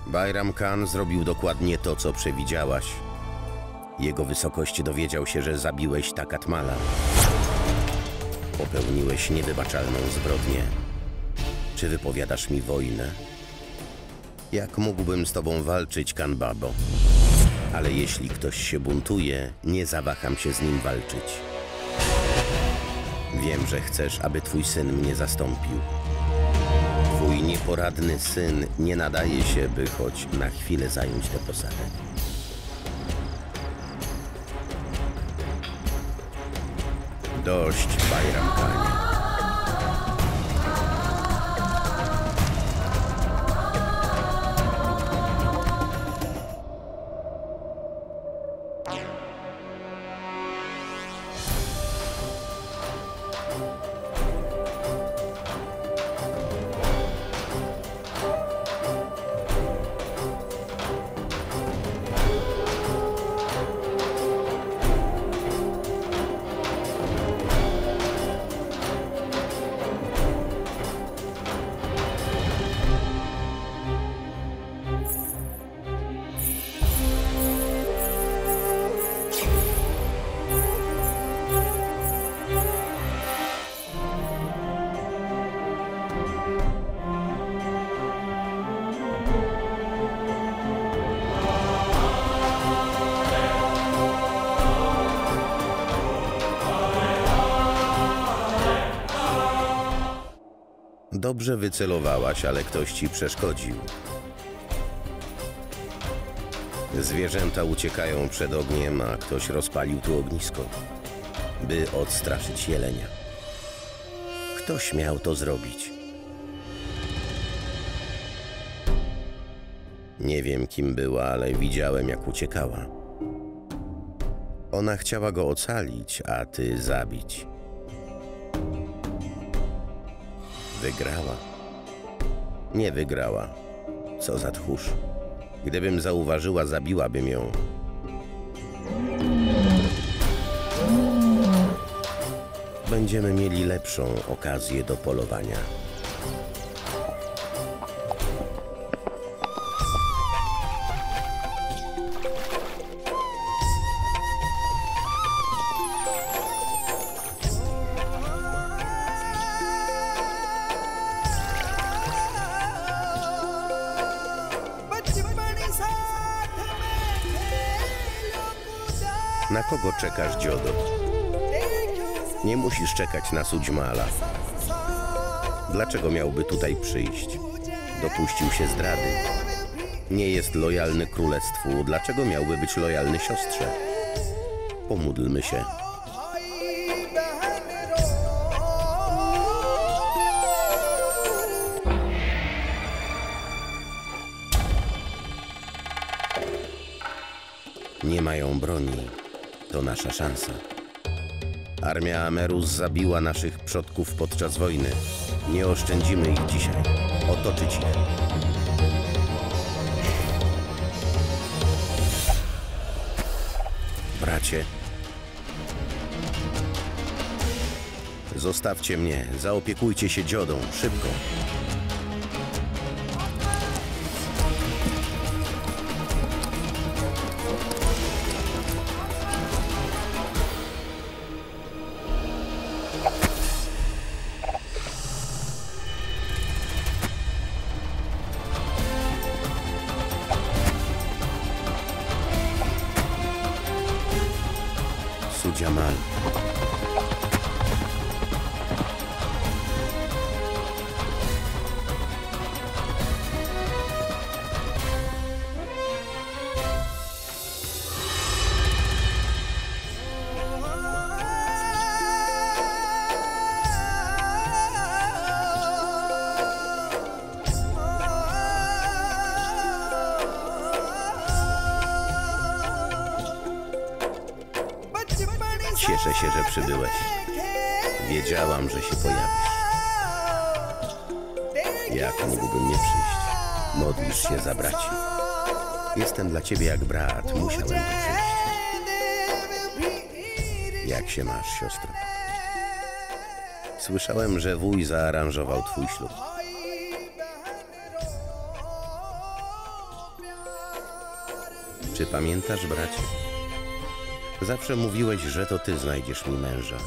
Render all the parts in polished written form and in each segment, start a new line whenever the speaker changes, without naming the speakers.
Bajram Khan zrobił dokładnie to, co przewidziałaś. Jego wysokość dowiedział się, że zabiłeś Takat Mala. Popełniłeś niewybaczalną zbrodnię. Czy wypowiadasz mi wojnę? Jak mógłbym z tobą walczyć, Khan Babo? Ale jeśli ktoś się buntuje, nie zawaham się z nim walczyć. Wiem, że chcesz, aby twój syn mnie zastąpił. Twój nieporadny syn nie nadaje się, by choć na chwilę zająć tę posadę. Dość, Bajram Khanie. Dobrze wycelowałaś, ale ktoś ci przeszkodził. Zwierzęta uciekają przed ogniem, a ktoś rozpalił tu ognisko, by odstraszyć jelenia. Ktoś miał to zrobić. Nie wiem, kim była, ale widziałem, jak uciekała. Ona chciała go ocalić, a ty zabić. Wygrała. Nie wygrała. Co za tchórz. Gdybym zauważyła, zabiłabym ją. Będziemy mieli lepszą okazję do polowania. Na kogo czekasz, dziodo? Nie musisz czekać na Sudźmala. Dlaczego miałby tutaj przyjść? Dopuścił się zdrady. Nie jest lojalny królestwu. Dlaczego miałby być lojalny siostrze? Pomódlmy się. Nie mają broni. To nasza szansa. Armia Amerus zabiła naszych przodków podczas wojny. Nie oszczędzimy ich dzisiaj. Otoczyć ich. Bracie. Zostawcie mnie. Zaopiekujcie się dziodą. Szybko. Sudźamal. Cieszę się, że przybyłeś. Wiedziałam, że się pojawisz. Jak mógłbym nie przyjść? Modlisz się za braci. Jestem dla ciebie jak brat. Musiałem tu przyjść. Jak się masz, siostro? Słyszałem, że wuj zaaranżował twój ślub. Czy pamiętasz, bracie? Zawsze mówiłeś, że to ty znajdziesz mi męża.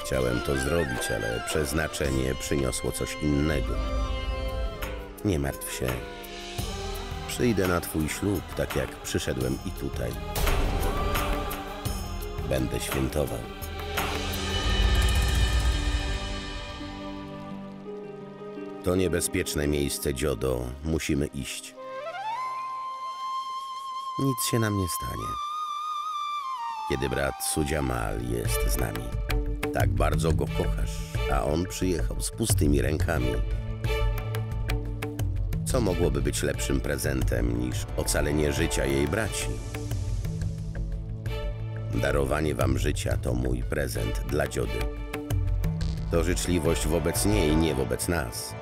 Chciałem to zrobić, ale przeznaczenie przyniosło coś innego. Nie martw się. Przyjdę na twój ślub, tak jak przyszedłem i tutaj. Będę świętował. To niebezpieczne miejsce, Dziodo. Musimy iść. Nic się nam nie stanie. Kiedy brat Sudziamal jest z nami. Tak bardzo go kochasz, a on przyjechał z pustymi rękami. Co mogłoby być lepszym prezentem niż ocalenie życia jej braci? Darowanie wam życia to mój prezent dla Dziody. To życzliwość wobec niej, nie wobec nas.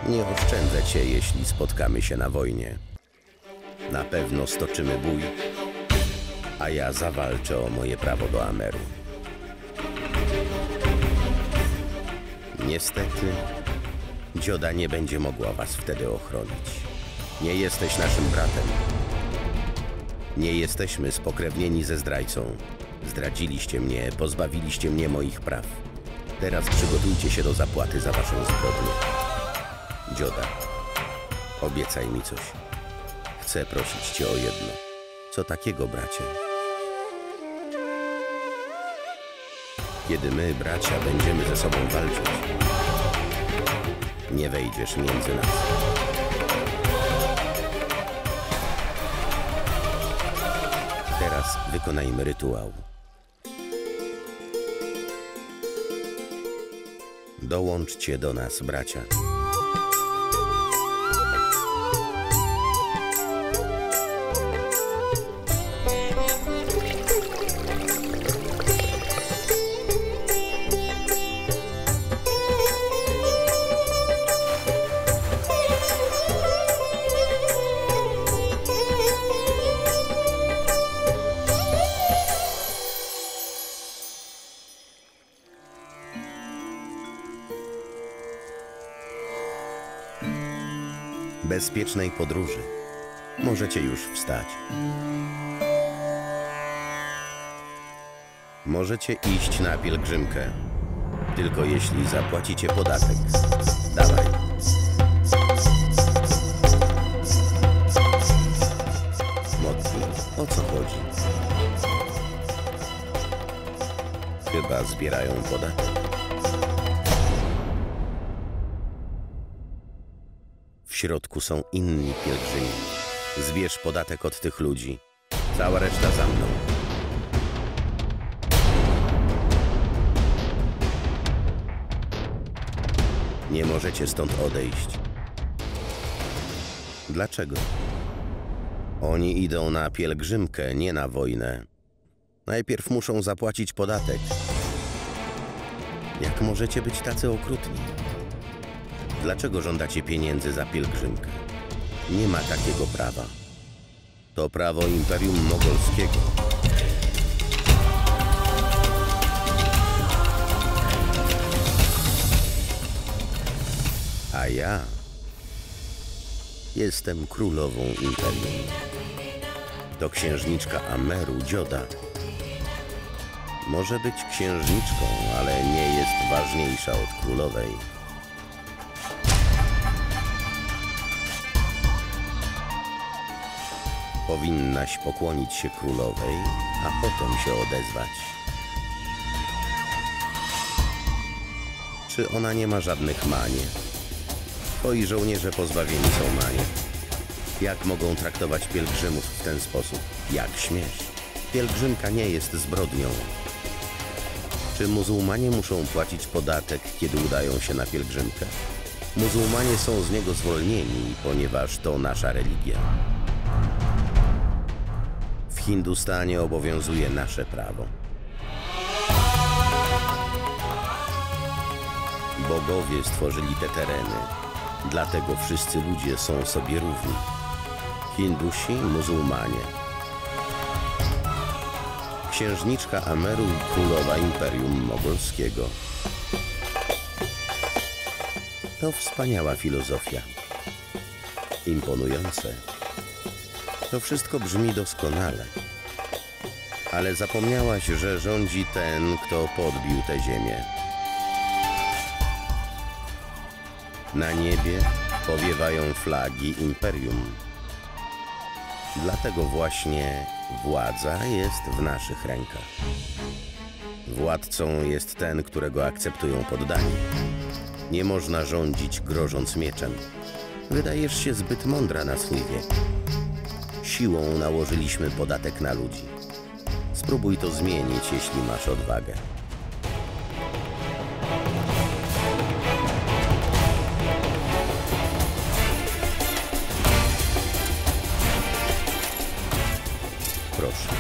Nie oszczędzę cię, jeśli spotkamy się na wojnie. Na pewno stoczymy bój, a ja zawalczę o moje prawo do Ameru. Niestety, Dzioda nie będzie mogła was wtedy ochronić. Nie jesteś naszym bratem. Nie jesteśmy spokrewnieni ze zdrajcą. Zdradziliście mnie, pozbawiliście mnie moich praw. Teraz przygotujcie się do zapłaty za waszą zbrodnię. Dzioda, obiecaj mi coś. Chcę prosić cię o jedno. Co takiego, bracie? Kiedy my, bracia, będziemy ze sobą walczyć, nie wejdziesz między nas. Teraz wykonajmy rytuał. Dołączcie do nas, bracia. Bezpiecznej podróży. Możecie już wstać. Możecie iść na pielgrzymkę. Tylko jeśli zapłacicie podatek. Dawaj. Motli, o co chodzi? Chyba zbierają podatek. W środku są inni pielgrzymi. Zbierz podatek od tych ludzi. Cała reszta za mną. Nie możecie stąd odejść. Dlaczego? Oni idą na pielgrzymkę, nie na wojnę. Najpierw muszą zapłacić podatek. Jak możecie być tacy okrutni? Dlaczego żądacie pieniędzy za pielgrzymkę? Nie ma takiego prawa. To prawo Imperium Mogolskiego. A ja jestem królową Imperium. To księżniczka Ameru, Dzioda. Może być księżniczką, ale nie jest ważniejsza od królowej. Powinnaś pokłonić się królowej, a potem się odezwać. Czy ona nie ma żadnych manier? Twoi żołnierze pozbawieni są manier. Jak mogą traktować pielgrzymów w ten sposób? Jak śmiesz? Pielgrzymka nie jest zbrodnią. Czy muzułmanie muszą płacić podatek, kiedy udają się na pielgrzymkę? Muzułmanie są z niego zwolnieni, ponieważ to nasza religia. W Hindustanie obowiązuje nasze prawo. Bogowie stworzyli te tereny, dlatego wszyscy ludzie są sobie równi. Hindusi, muzułmanie. Księżniczka Ameru i królowa Imperium Mogolskiego. To wspaniała filozofia. Imponujące. To wszystko brzmi doskonale. Ale zapomniałaś, że rządzi ten, kto podbił tę ziemię. Na niebie powiewają flagi imperium. Dlatego właśnie władza jest w naszych rękach. Władcą jest ten, którego akceptują poddani. Nie można rządzić, grożąc mieczem. Wydajesz się zbyt mądra na swój wiek. Siłą nałożyliśmy podatek na ludzi. Spróbuj to zmienić, jeśli masz odwagę. Proszę.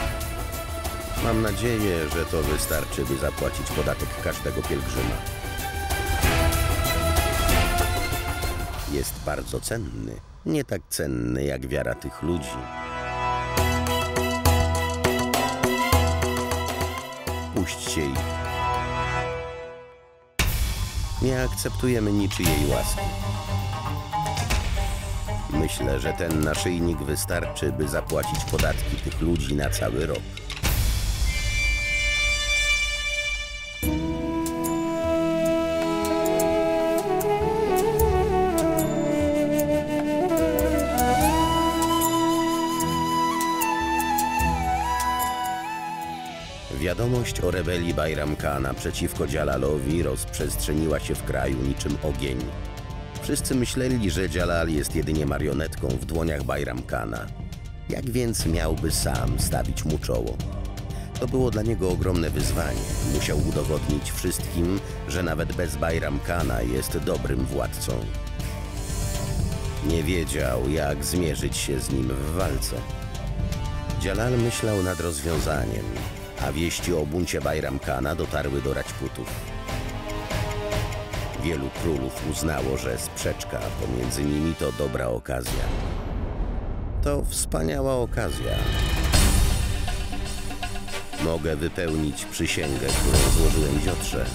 Mam nadzieję, że to wystarczy, by zapłacić podatek każdego pielgrzyma. Jest bardzo cenny. Nie tak cenny jak wiara tych ludzi. Puśćcie ich. Nie akceptujemy niczyjej łaski. Myślę, że ten naszyjnik wystarczy, by zapłacić podatki tych ludzi na cały rok. Wiadomość o rebelii Bajram Khana przeciwko Dżalalowi rozprzestrzeniła się w kraju niczym ogień. Wszyscy myśleli, że Dżalal jest jedynie marionetką w dłoniach Bajram Khana. Jak więc miałby sam stawić mu czoło? To było dla niego ogromne wyzwanie. Musiał udowodnić wszystkim, że nawet bez Bajram Khana jest dobrym władcą. Nie wiedział, jak zmierzyć się z nim w walce. Dżalal myślał nad rozwiązaniem, a wieści o buncie Bajram Khana dotarły do Radźputów. Wielu królów uznało, że sprzeczka pomiędzy nimi to dobra okazja. To wspaniała okazja. Mogę wypełnić przysięgę, którą złożyłem Dziotrze.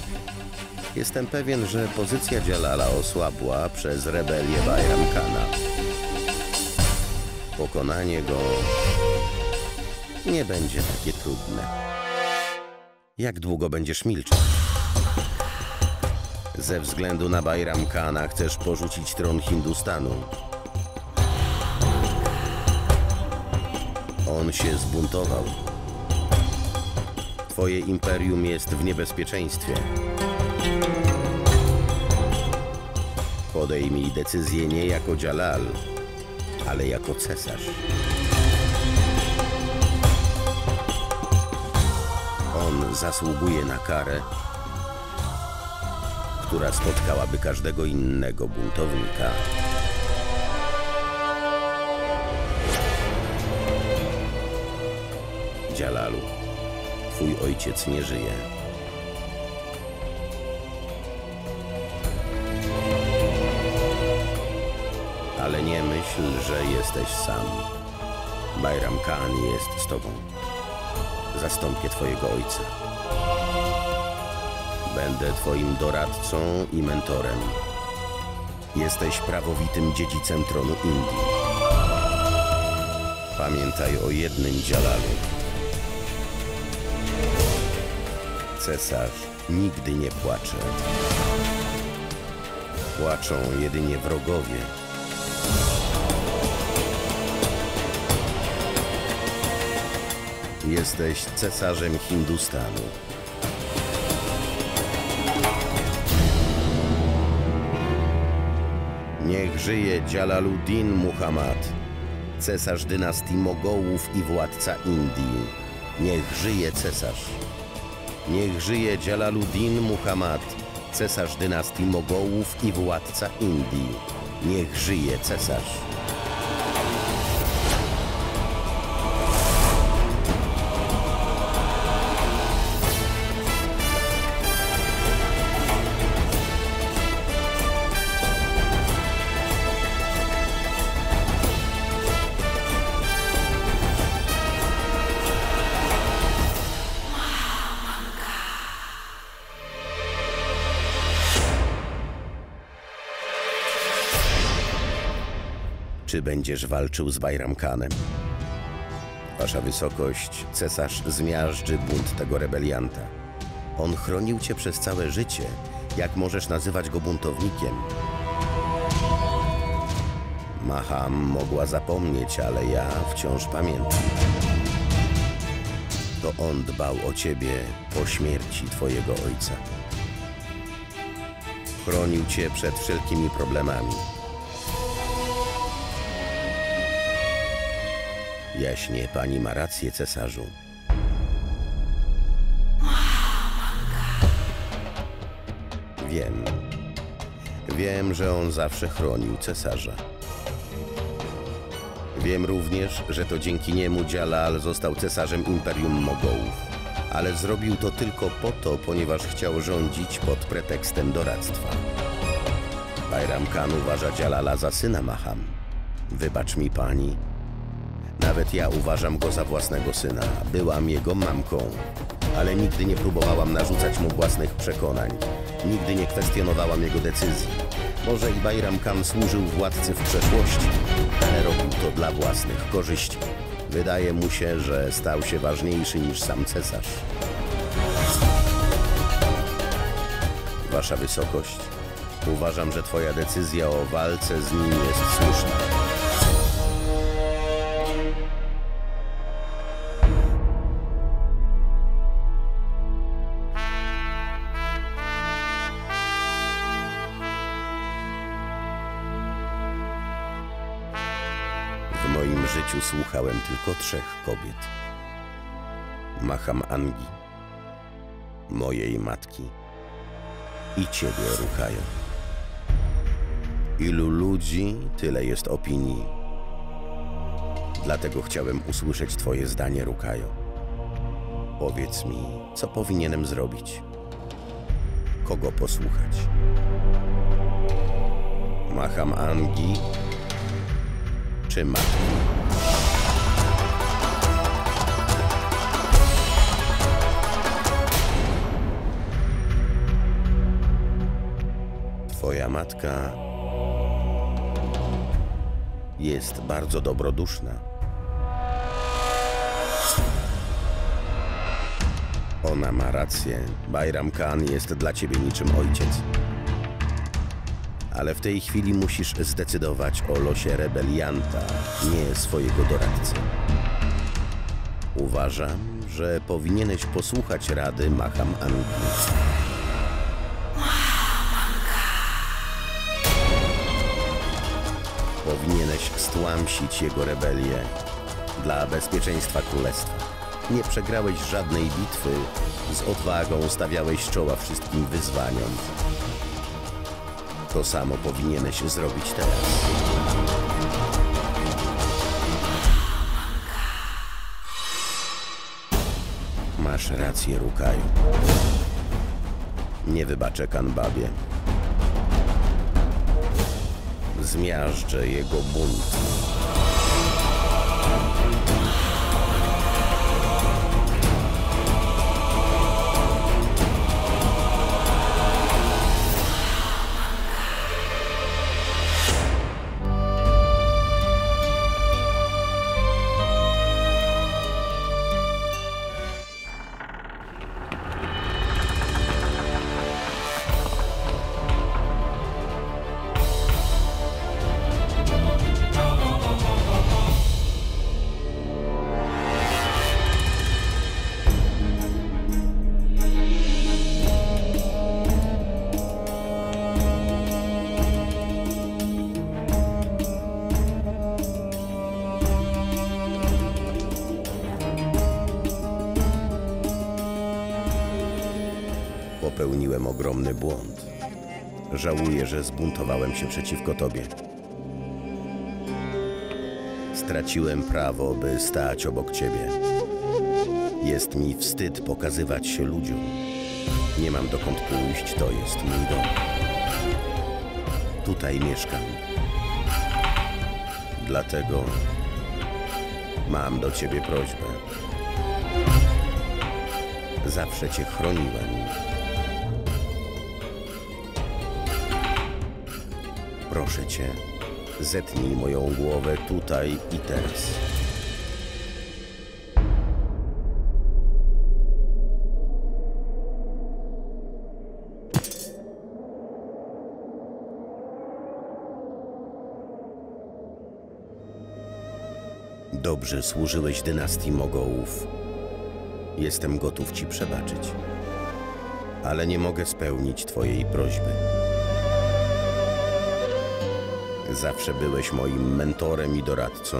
Jestem pewien, że pozycja Dżalala osłabła przez rebelię Bajram Khana. Pokonanie go nie będzie takie trudne. Jak długo będziesz milczeć? Ze względu na Bajram Khana chcesz porzucić tron Hindustanu. On się zbuntował. Twoje imperium jest w niebezpieczeństwie. Podejmij decyzję nie jako Dżalal, ale jako cesarz. On zasługuje na karę, która spotkałaby każdego innego buntownika. Dżalalu, twój ojciec nie żyje. Ale nie myśl, że jesteś sam. Bajram Khan jest z tobą. Zastąpię twojego ojca. Będę twoim doradcą i mentorem. Jesteś prawowitym dziedzicem tronu Indii. Pamiętaj o jednym, Dżalalu. Cesarz nigdy nie płacze. Płaczą jedynie wrogowie. Jesteś cesarzem Hindustanu. Niech żyje Dżalaluddin Muhammad, cesarz dynastii Mogołów i władca Indii. Niech żyje cesarz. Niech żyje Dżalaluddin Muhammad, cesarz dynastii Mogołów i władca Indii. Niech żyje cesarz. czy będziesz walczył z Bajram Khanem. Wasza wysokość, cesarz zmiażdży bunt tego rebelianta. On chronił cię przez całe życie. Jak możesz nazywać go buntownikiem? Maham mogła zapomnieć, ale ja wciąż pamiętam. To on dbał o ciebie po śmierci twojego ojca. Chronił cię przed wszelkimi problemami. Jaśnie, pani ma rację, cesarzu. Wiem, że on zawsze chronił cesarza. Wiem również, że to dzięki niemu Dżalal został cesarzem Imperium Mogołów. Ale zrobił to tylko po to, ponieważ chciał rządzić pod pretekstem doradztwa. Bajram Khan uważa Dżalala za syna Maham. Wybacz mi, pani. Nawet ja uważam go za własnego syna. Byłam jego mamką. Ale nigdy nie próbowałam narzucać mu własnych przekonań. Nigdy nie kwestionowałam jego decyzji. Może i Bajram Khan służył władcy w przeszłości, ale robił to dla własnych korzyści. Wydaje mu się, że stał się ważniejszy niż sam cesarz. Wasza wysokość, uważam, że twoja decyzja o walce z nim jest słuszna. W moim życiu słuchałem tylko 3 kobiet. Maham Angi, mojej matki i ciebie, Rukajo. Ilu ludzi, tyle jest opinii. Dlatego chciałem usłyszeć twoje zdanie, Rukajo. Powiedz mi, co powinienem zrobić? Kogo posłuchać? Maham Angi czy matki? Twoja matka jest bardzo dobroduszna. Ona ma rację. Bajram Khan jest dla ciebie niczym ojciec. Ale w tej chwili musisz zdecydować o losie rebelianta, nie swojego doradcy. Uważam, że powinieneś posłuchać rady Maham Angi. Powinieneś stłamsić jego rebelię dla bezpieczeństwa królestwa. Nie przegrałeś żadnej bitwy, z odwagą stawiałeś czoła wszystkim wyzwaniom. To samo powinieneś zrobić teraz. Masz rację, Rukaju. Nie wybaczę Kanbabie. Zmiażdżę jego bunt. Popełniłem ogromny błąd. Żałuję, że zbuntowałem się przeciwko tobie. Straciłem prawo, by stać obok ciebie. Jest mi wstyd pokazywać się ludziom. Nie mam dokąd pójść, to jest mój dom. Tutaj mieszkam. Dlatego mam do ciebie prośbę. Zawsze cię chroniłem. Proszę cię, zetnij moją głowę tutaj i teraz. Dobrze służyłeś dynastii Mogołów. Jestem gotów ci przebaczyć. Ale nie mogę spełnić twojej prośby. Zawsze byłeś moim mentorem i doradcą.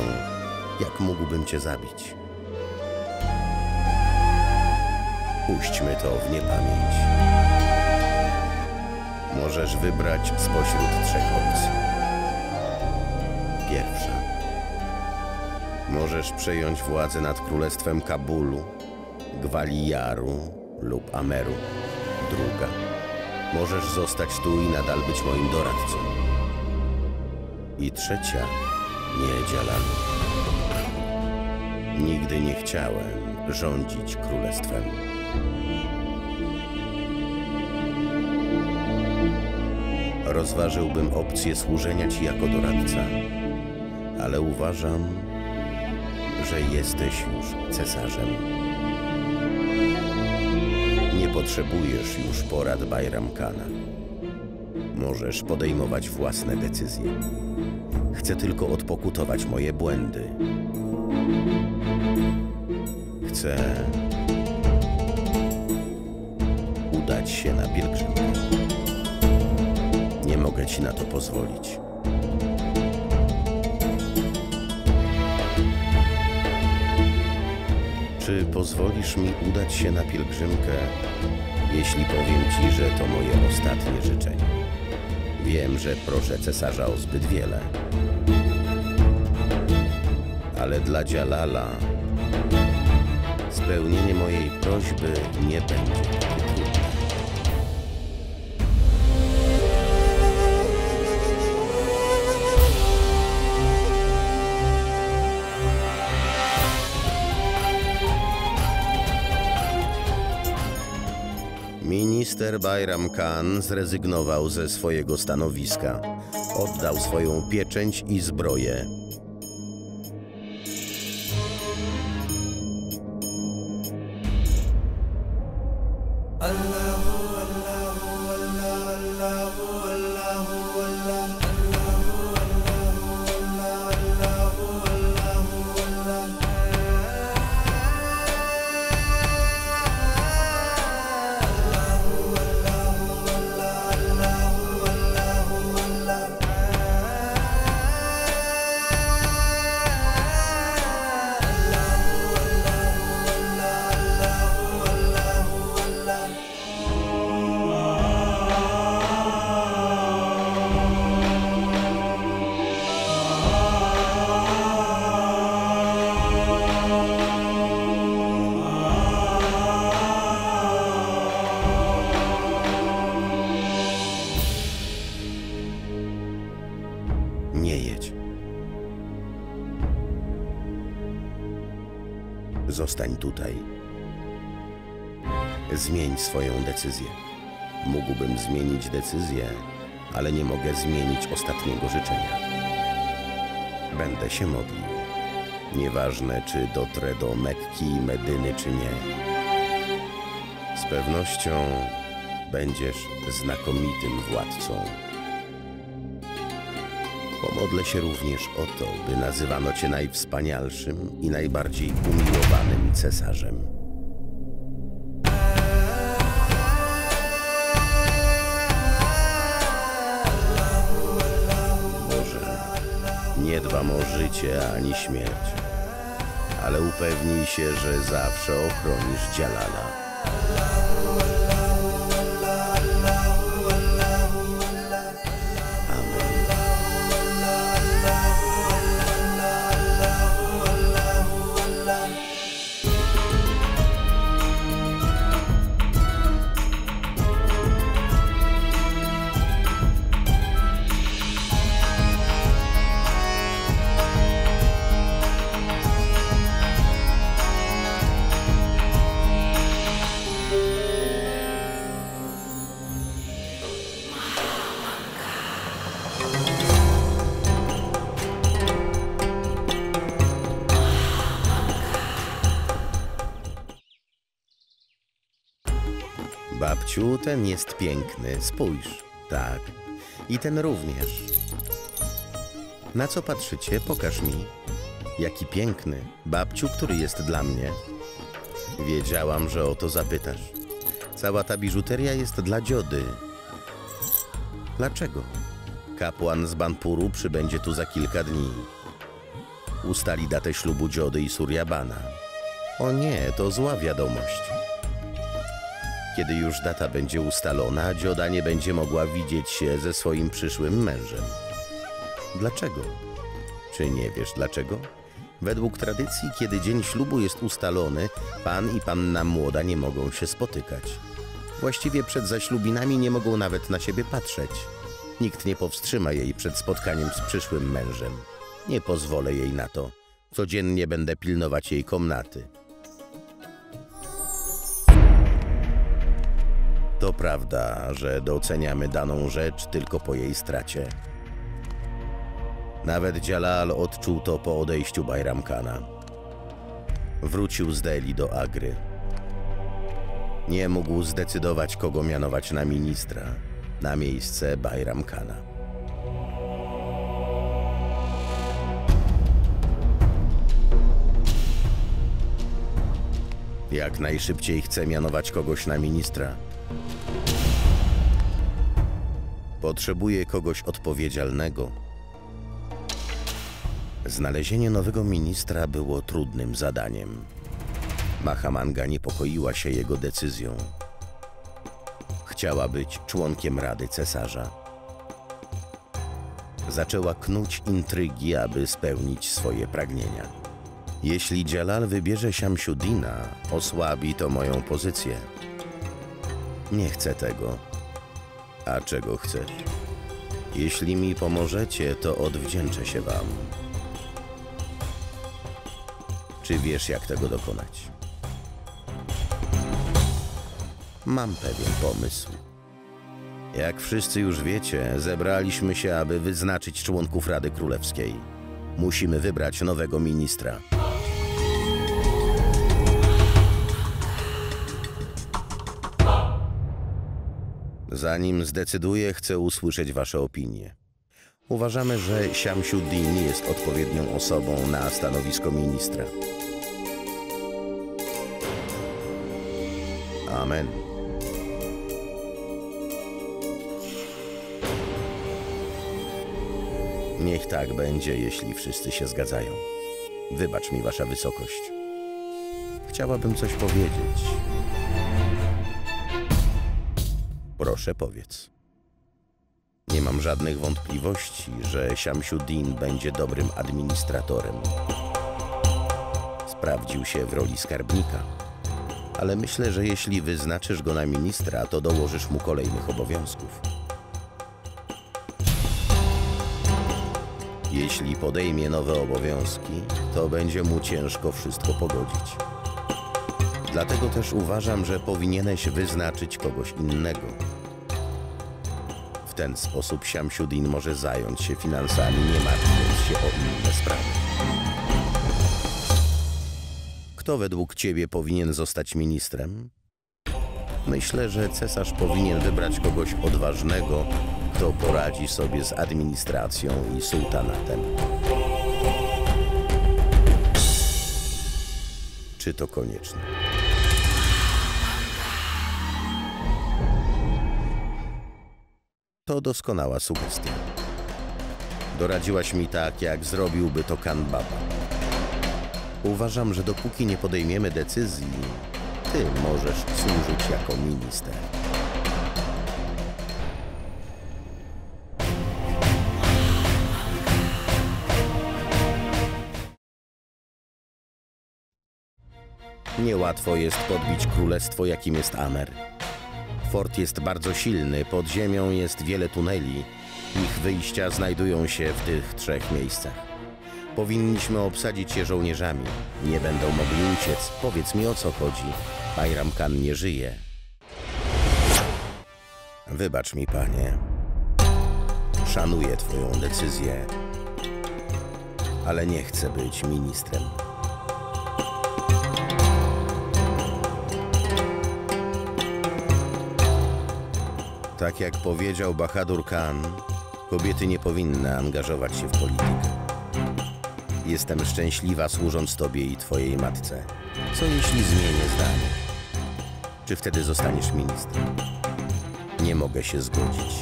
Jak mógłbym cię zabić? Puśćmy to w niepamięć. Możesz wybrać spośród 3 opcji. Pierwsza. Możesz przejąć władzę nad królestwem Kabulu, Gwaliaru lub Ameru. Druga. Możesz zostać tu i nadal być moim doradcą. I trzecia. Nie, Dżalalu. Nigdy nie chciałem rządzić królestwem. Rozważyłbym opcję służenia ci jako doradca, ale uważam, że jesteś już cesarzem. Nie potrzebujesz już porad Bajram Kana. Możesz podejmować własne decyzje. Chcę tylko odpokutować moje błędy. Chcę udać się na pielgrzymkę. Nie mogę ci na to pozwolić. Czy pozwolisz mi udać się na pielgrzymkę, jeśli powiem ci, że to moje ostatnie życzenie? Wiem, że proszę cesarza o zbyt wiele, ale dla Dżalala spełnienie mojej prośby nie będzie takie trudne. Minister Bajram Khan zrezygnował ze swojego stanowiska. Oddał swoją pieczęć i zbroję. Nie jedź. Zostań tutaj. Zmień swoją decyzję. Mógłbym zmienić decyzję, ale nie mogę zmienić ostatniego życzenia. Będę się modlił. Nieważne, czy dotrę do Mekki i Medyny, czy nie. Z pewnością będziesz znakomitym władcą. Pomodlę się również o to, by nazywano cię najwspanialszym i najbardziej umiłowanym cesarzem. Boże, nie dbam o życie ani śmierć, ale upewnij się, że zawsze ochronisz Dżalala. babciu, ten jest piękny, spójrz. Tak. I ten również. Na co patrzycie? Pokaż mi. Jaki piękny. Babciu, który jest dla mnie. Wiedziałam, że o to zapytasz. Cała ta biżuteria jest dla Dziody. Dlaczego? Kapłan z Banpuru przybędzie tu za kilka dni. Ustali datę ślubu Dziody i Suryabana. O nie, to zła wiadomość. Kiedy już data będzie ustalona, Dzioda nie będzie mogła widzieć się ze swoim przyszłym mężem. Dlaczego? Czy nie wiesz dlaczego? Według tradycji, kiedy dzień ślubu jest ustalony, pan i panna młoda nie mogą się spotykać. Właściwie przed zaślubinami nie mogą nawet na siebie patrzeć. Nikt nie powstrzyma jej przed spotkaniem z przyszłym mężem. Nie pozwolę jej na to. Codziennie będę pilnować jej komnaty. To prawda, że doceniamy daną rzecz tylko po jej stracie. Nawet Jalal odczuł to po odejściu Bajram Khana. Wrócił z Delhi do Agry. Nie mógł zdecydować, kogo mianować na ministra, na miejsce Bajram Khana. Jak najszybciej chce mianować kogoś na ministra. Potrzebuje kogoś odpowiedzialnego. Znalezienie nowego ministra było trudnym zadaniem. Mahamanga niepokoiła się jego decyzją. Chciała być członkiem Rady Cesarza. Zaczęła knuć intrygi, aby spełnić swoje pragnienia. Jeśli Jalal wybierze Shamshuddina, osłabi to moją pozycję. Nie chcę tego. A czego chcesz? Jeśli mi pomożecie, to odwdzięczę się wam. Czy wiesz, jak tego dokonać? Mam pewien pomysł. Jak wszyscy już wiecie, zebraliśmy się, aby wyznaczyć członków Rady Królewskiej. Musimy wybrać nowego ministra. Zanim zdecyduję, chcę usłyszeć wasze opinie. Uważamy, że Shamshuddin jest odpowiednią osobą na stanowisko ministra. Amen. Niech tak będzie, jeśli wszyscy się zgadzają. Wybacz mi, wasza wysokość. Chciałabym coś powiedzieć. Proszę, powiedz. Nie mam żadnych wątpliwości, że Shamshuddin będzie dobrym administratorem. Sprawdził się w roli skarbnika. Ale myślę, że jeśli wyznaczysz go na ministra, to dołożysz mu kolejnych obowiązków. Jeśli podejmie nowe obowiązki, to będzie mu ciężko wszystko pogodzić. Dlatego też uważam, że powinieneś wyznaczyć kogoś innego. W ten sposób Shamshuddin może zająć się finansami, nie martwiąc się o inne sprawy. Kto według ciebie powinien zostać ministrem? Myślę, że cesarz powinien wybrać kogoś odważnego, kto poradzi sobie z administracją i sułtanatem. Czy to konieczne? To doskonała sugestia. Doradziłaś mi tak, jak zrobiłby to Khan Baba. Uważam, że dopóki nie podejmiemy decyzji, ty możesz służyć jako minister. Niełatwo jest podbić królestwo, jakim jest Amer. Fort jest bardzo silny, pod ziemią jest wiele tuneli. Ich wyjścia znajdują się w tych 3 miejscach. Powinniśmy obsadzić je żołnierzami. Nie będą mogli uciec. Powiedz mi, o co chodzi. Bajram Khan nie żyje. Wybacz mi, panie. Szanuję twoją decyzję, ale nie chcę być ministrem. Tak jak powiedział Bahadur Khan, kobiety nie powinny angażować się w politykę. Jestem szczęśliwa służąc tobie i twojej matce. Co jeśli zmienię zdanie? Czy wtedy zostaniesz ministrem? Nie mogę się zgodzić.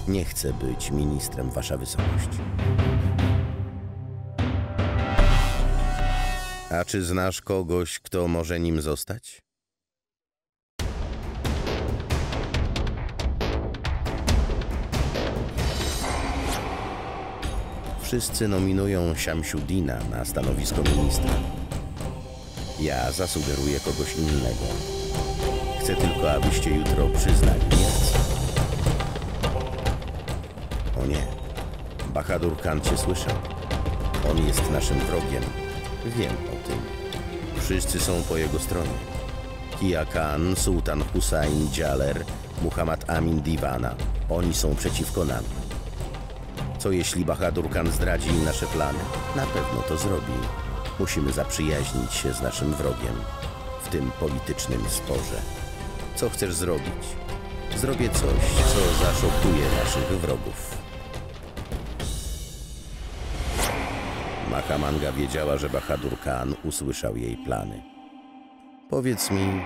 Nie chcę być ministrem, wasza wysokość. A czy znasz kogoś, kto może nim zostać? Wszyscy nominują Shamsuddina na stanowisko ministra. Ja zasugeruję kogoś innego. Chcę tylko, abyście jutro przyznali mi rację. O nie, Bahadur Khan cię słyszał. On jest naszym wrogiem. Wiem o tym. Wszyscy są po jego stronie. Kia Khan, Sultan Hussain Jaler, Muhammad Amin Diwana. Oni są przeciwko nam. Co jeśli Bahadur Khan zdradzi im nasze plany? Na pewno to zrobi. Musimy zaprzyjaźnić się z naszym wrogiem w tym politycznym sporze. Co chcesz zrobić? Zrobię coś, co zaszokuje naszych wrogów. Mahamanga wiedziała, że Bahadur Khan usłyszał jej plany. Powiedz mi,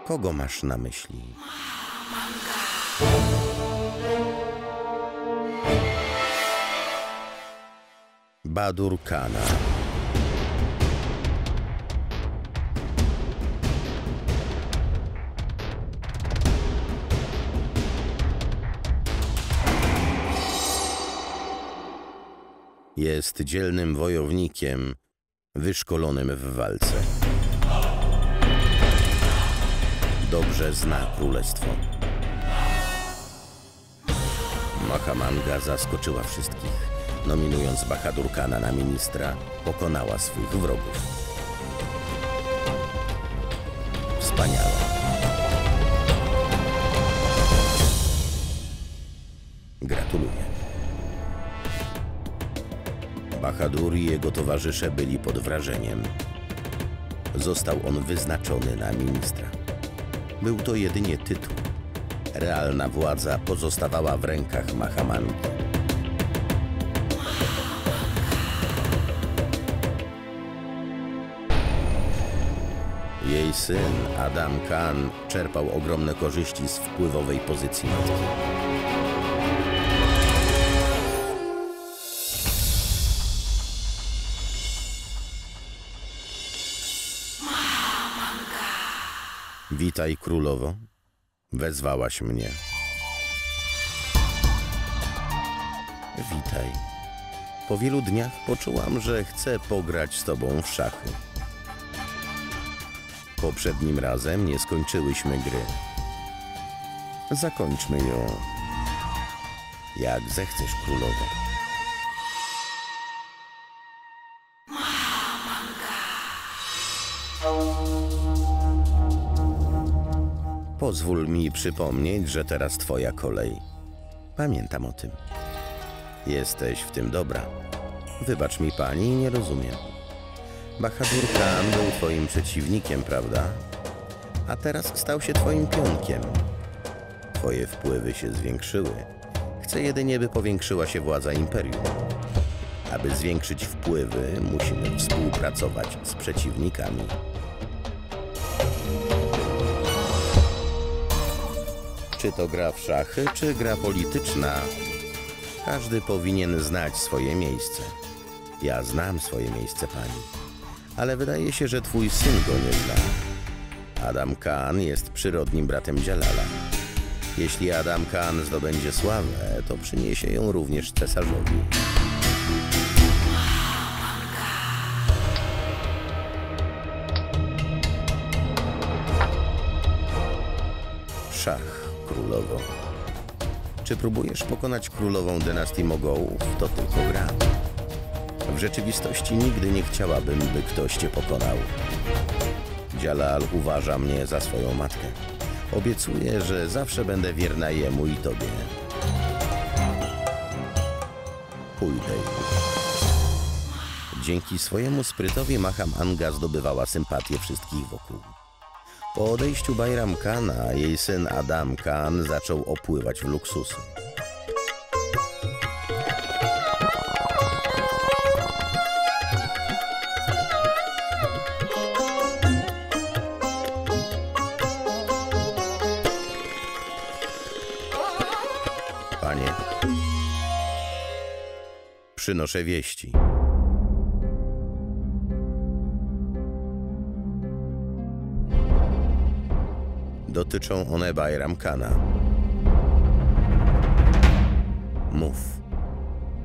kogo masz na myśli? Bahadur Khana. Jest dzielnym wojownikiem, wyszkolonym w walce. Dobrze zna królestwo. Mahamanga zaskoczyła wszystkich. Nominując Bahadur Khana na ministra, pokonała swych wrogów. Wspaniale. Gratuluję. Bahadur i jego towarzysze byli pod wrażeniem. Został on wyznaczony na ministra. Był to jedynie tytuł. Realna władza pozostawała w rękach Mahamangi. Jej syn, Adam Khan, czerpał ogromne korzyści z wpływowej pozycji matki. Witaj, królowo. Wezwałaś mnie. Witaj. Po wielu dniach poczułam, że chcę pograć z tobą w szachy. Poprzednim razem nie skończyłyśmy gry. Zakończmy ją. Jak zechcesz, królowo. Pozwól mi przypomnieć, że teraz twoja kolej. Pamiętam o tym. Jesteś w tym dobra. Wybacz mi pani, nie rozumiem. Bahadur Khan był twoim przeciwnikiem, prawda? A teraz stał się twoim pionkiem. Twoje wpływy się zwiększyły. Chcę jedynie, by powiększyła się władza imperium. Aby zwiększyć wpływy, musimy współpracować z przeciwnikami. Czy to gra w szachy, czy gra polityczna? Każdy powinien znać swoje miejsce. Ja znam swoje miejsce, pani. Ale wydaje się, że twój syn go nie zna. Adam Khan jest przyrodnim bratem Jalala. Jeśli Adam Khan zdobędzie sławę, to przyniesie ją również cesarzowi. Szach, królowo. Czy próbujesz pokonać królową dynastii Mogołów? To tylko gra. W rzeczywistości nigdy nie chciałabym, by ktoś cię pokonał. Jalal uważa mnie za swoją matkę. Obiecuję, że zawsze będę wierna jemu i tobie. Pójdę. Dzięki swojemu sprytowi Mahamanga zdobywała sympatię wszystkich wokół. Po odejściu Bajram Khana jej syn Adam Khan zaczął opływać w luksusy. Panie, przynoszę wieści. Dotyczą one Bajram Khana. Mów.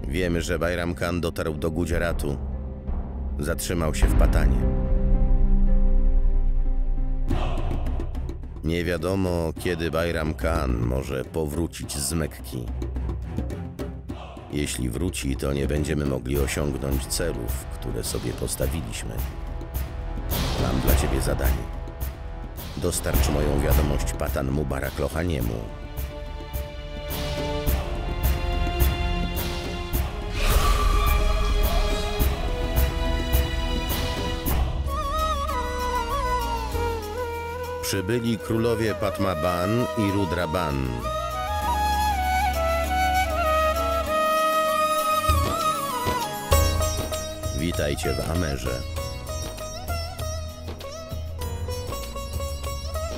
Wiemy, że Bajram Khan dotarł do Gujaratu. Zatrzymał się w Patanie. Nie wiadomo, kiedy Bajram Khan może powrócić z Mekki. Jeśli wróci, to nie będziemy mogli osiągnąć celów, które sobie postawiliśmy. Mam dla ciebie zadanie. Dostarcz moją wiadomość Patan Mubarak Lohaniemu. Przybyli królowie Padma-Ban i Rudra-Ban. Witajcie w Amerze.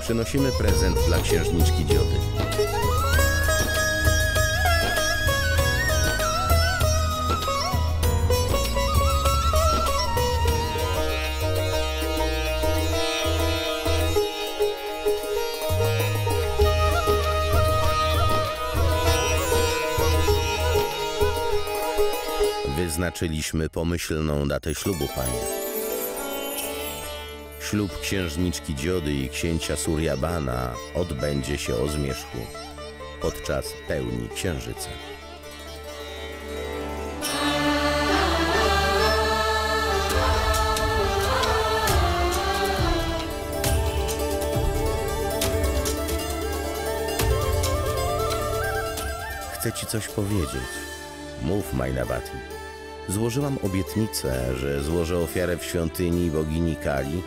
Przynosimy prezent dla księżniczki Dziody. Wyznaczyliśmy pomyślną datę ślubu, panie. Ślub księżniczki Dziody i księcia Suryabana odbędzie się o zmierzchu podczas pełni księżyca. Chcę ci coś powiedzieć. Mów, Majnawati. Złożyłam obietnicę, że złożę ofiarę w świątyni bogini Kali,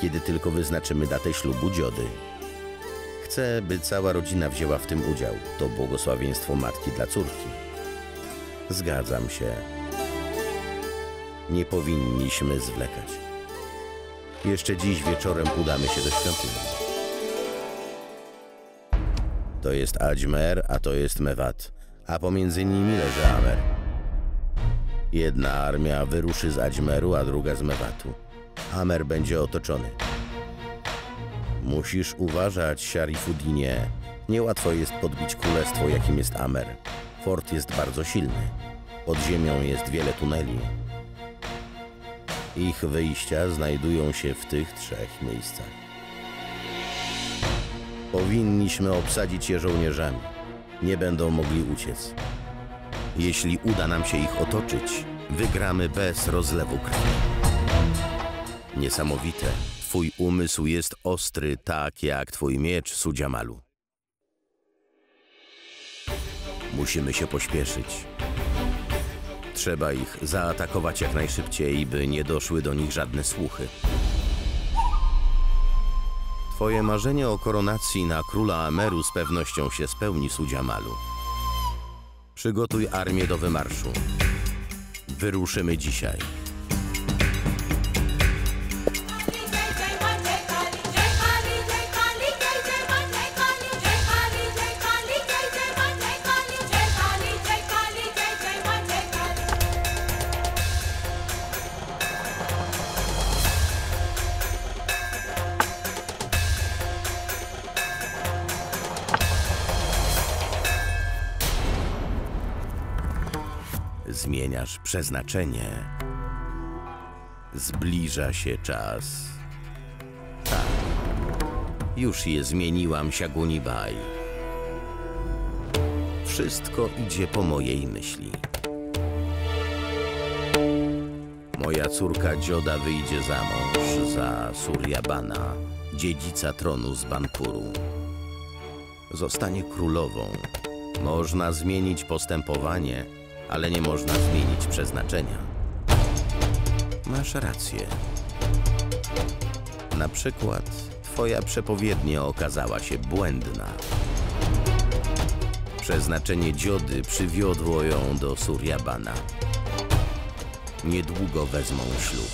kiedy tylko wyznaczymy datę ślubu Dziody. Chcę, by cała rodzina wzięła w tym udział. To błogosławieństwo matki dla córki. Zgadzam się. Nie powinniśmy zwlekać. Jeszcze dziś wieczorem udamy się do świątyni. To jest Ajmer, a to jest Mewat, a pomiędzy nimi leży Amer. Jedna armia wyruszy z Ajmeru, a druga z Mewatu. Amer będzie otoczony. Musisz uważać, Sharifudinie. Niełatwo jest podbić królestwo, jakim jest Amer. Fort jest bardzo silny. Pod ziemią jest wiele tuneli. Ich wyjścia znajdują się w tych 3 miejscach. Powinniśmy obsadzić je żołnierzami. Nie będą mogli uciec. Jeśli uda nam się ich otoczyć, wygramy bez rozlewu krwi. Niesamowite. Twój umysł jest ostry, tak jak twój miecz, Sudziamalu. Musimy się pośpieszyć. Trzeba ich zaatakować jak najszybciej, by nie doszły do nich żadne słuchy. Twoje marzenie o koronacji na króla Ameru z pewnością się spełni, Sudziamalu. Przygotuj armię do wymarszu. Wyruszymy dzisiaj. Zmieniasz przeznaczenie. Zbliża się czas. Tak. Już je zmieniłam, Shaguni Bai. Wszystko idzie po mojej myśli. Moja córka Dzioda wyjdzie za mąż za Suryabana, dziedzica tronu z Banpuru. Zostanie królową. Można zmienić postępowanie, ale nie można zmienić przeznaczenia. Masz rację. Na przykład Twoja przepowiednia okazała się błędna. Przeznaczenie Dziody przywiodło ją do Suryabana. Niedługo wezmą ślub.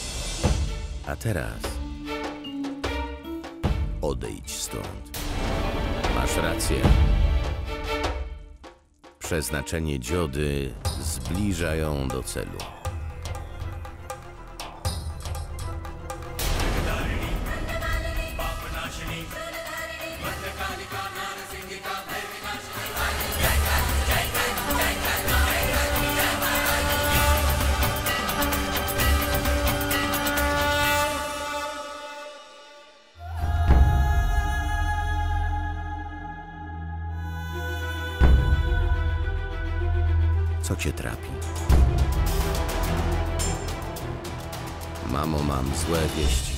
A teraz odejdź stąd. Masz rację. Przeznaczenie Dziody zbliża ją do celu. Co cię trapi? Mamo, mam złe wieści.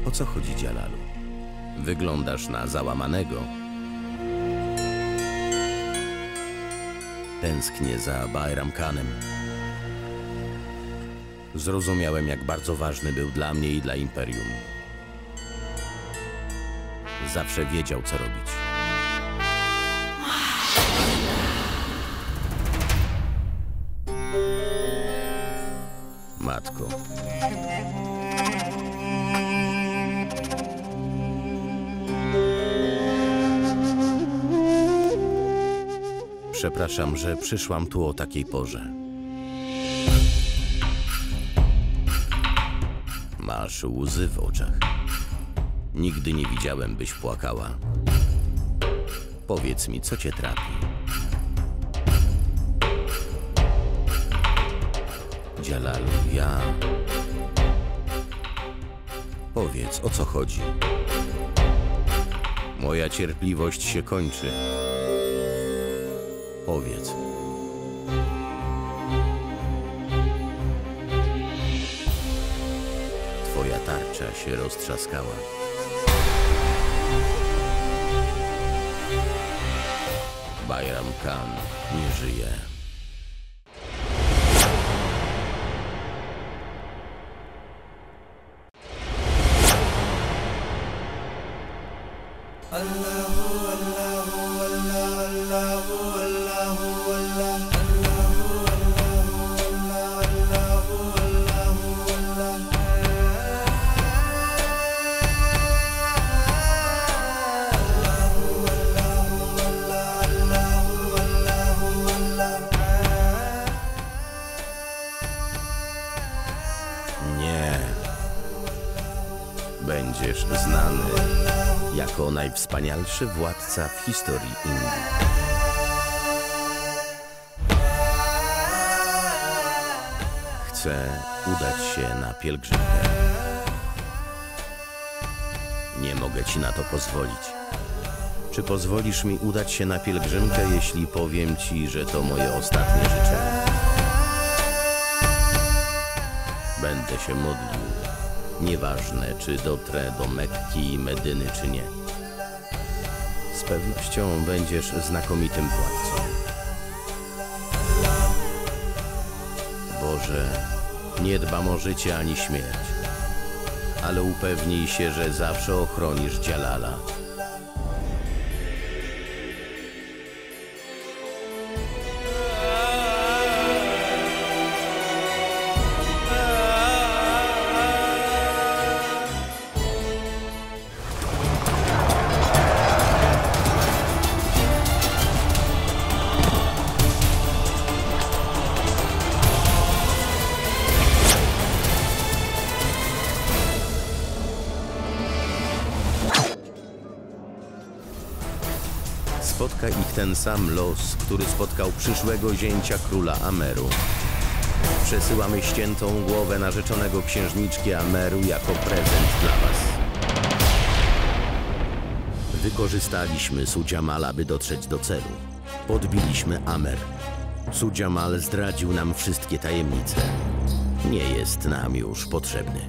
O co chodzi, Jalalu? Wyglądasz na załamanego. Tęsknię za Bajram Khanem. Zrozumiałem, jak bardzo ważny był dla mnie i dla Imperium. Zawsze wiedział, co robić. Matko. Przepraszam, że przyszłam tu o takiej porze. Masz łzy w oczach. Nigdy nie widziałem, byś płakała. Powiedz mi, co cię trapi? Jalalu, ja... Powiedz, o co chodzi? Moja cierpliwość się kończy. Powiedz. Twoja tarcza się roztrzaskała. Bajram Khan nie żyje. Będziesz znany jako najwspanialszy władca w historii Indii. Chcę udać się na pielgrzymkę. Nie mogę ci na to pozwolić. Czy pozwolisz mi udać się na pielgrzymkę, jeśli powiem ci, że to moje ostatnie życzenie? Będę się modlił. Nieważne, czy dotrę do Mekki i Medyny, czy nie. Z pewnością będziesz znakomitym władcą. Boże, nie dbam o życie ani śmierć, ale upewnij się, że zawsze ochronisz Jalala. Spotka ich ten sam los, który spotkał przyszłego zięcia króla Ameru. Przesyłamy ściętą głowę narzeczonego księżniczki Ameru jako prezent dla was. Wykorzystaliśmy Sujamala, by dotrzeć do celu. Podbiliśmy Amer. Sujamal zdradził nam wszystkie tajemnice. Nie jest nam już potrzebny.